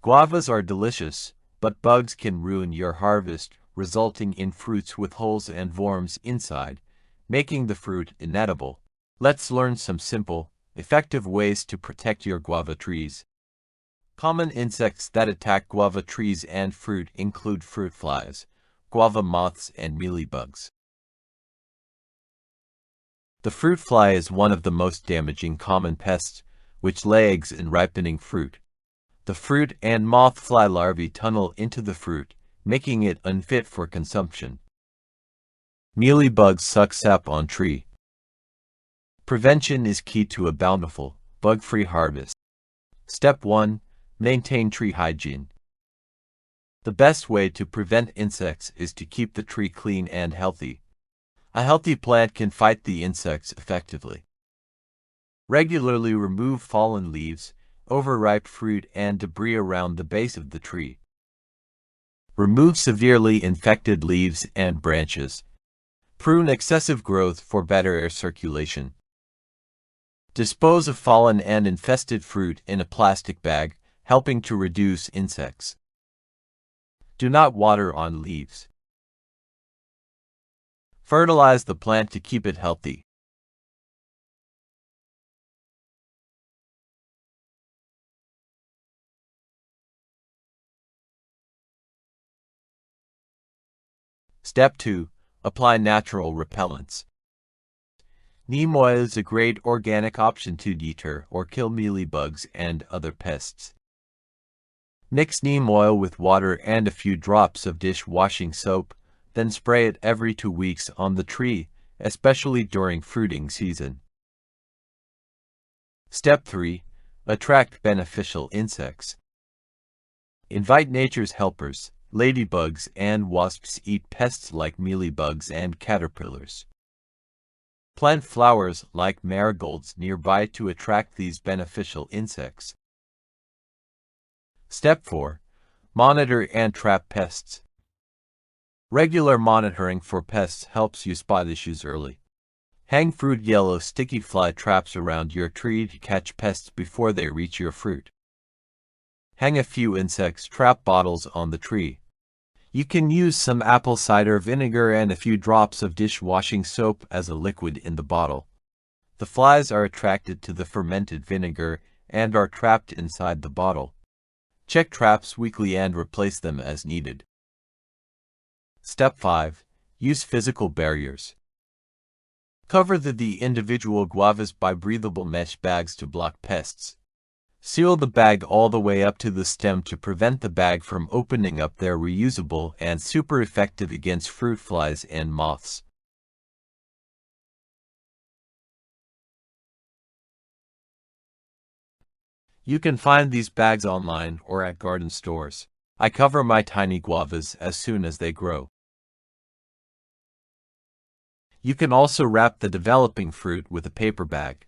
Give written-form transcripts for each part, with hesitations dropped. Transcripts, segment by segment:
Guavas are delicious, but bugs can ruin your harvest, resulting in fruits with holes and worms inside, making the fruit inedible. Let's learn some simple, effective ways to protect your guava trees. Common insects that attack guava trees and fruit include fruit flies, guava moths, and mealybugs. The fruit fly is one of the most damaging common pests, which lay eggs in ripening fruit. The fruit and moth fly larvae tunnel into the fruit, making it unfit for consumption. Mealybugs suck sap on tree. Prevention is key to a bountiful, bug-free harvest. Step 1. Maintain tree hygiene. The best way to prevent insects is to keep the tree clean and healthy. A healthy plant can fight the insects effectively. Regularly remove fallen leaves, overripe fruit, and debris around the base of the tree. Remove severely infected leaves and branches. Prune excessive growth for better air circulation. Dispose of fallen and infested fruit in a plastic bag, helping to reduce insects. Do not water on leaves. Fertilize the plant to keep it healthy. Step 2. Apply natural repellents. Neem oil is a great organic option to deter or kill mealybugs and other pests. Mix neem oil with water and a few drops of dishwashing soap, then spray it every 2 weeks on the tree, especially during fruiting season. Step 3. Attract beneficial insects. Invite nature's helpers. Ladybugs and wasps eat pests like mealybugs and caterpillars. Plant flowers like marigolds nearby to attract these beneficial insects. Step 4. Monitor and trap pests. Regular monitoring for pests helps you spot issues early. Hang fruit yellow sticky fly traps around your tree to catch pests before they reach your fruit. Hang a few insects trap bottles on the tree. You can use some apple cider vinegar and a few drops of dishwashing soap as a liquid in the bottle. The flies are attracted to the fermented vinegar and are trapped inside the bottle. Check traps weekly and replace them as needed. Step 5. Use physical barriers. Cover the individual guavas by breathable mesh bags to block pests. Seal the bag all the way up to the stem to prevent the bag from opening up. They're reusable and super effective against fruit flies and moths. You can find these bags online or at garden stores. I cover my tiny guavas as soon as they grow. You can also wrap the developing fruit with a paper bag.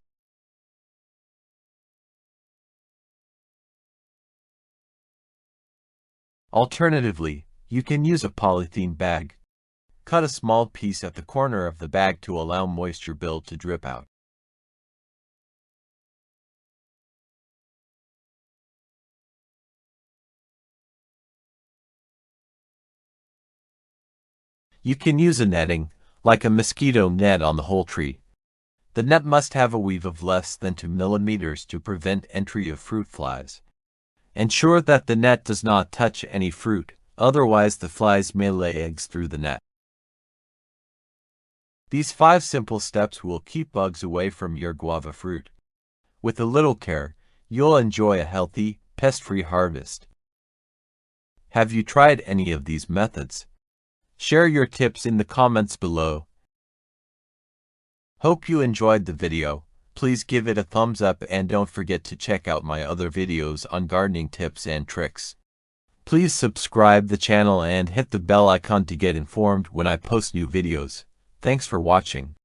Alternatively, you can use a polythene bag. Cut a small piece at the corner of the bag to allow moisture build to drip out. You can use a netting, like a mosquito net on the whole tree. The net must have a weave of less than 2 millimeters to prevent entry of fruit flies. Ensure that the net does not touch any fruit, otherwise the flies may lay eggs through the net. These 5 simple steps will keep bugs away from your guava fruit. With a little care, you'll enjoy a healthy, pest-free harvest. Have you tried any of these methods? Share your tips in the comments below. Hope you enjoyed the video. Please give it a thumbs up and don't forget to check out my other videos on gardening tips and tricks. Please subscribe the channel and hit the bell icon to get informed when I post new videos. Thanks for watching.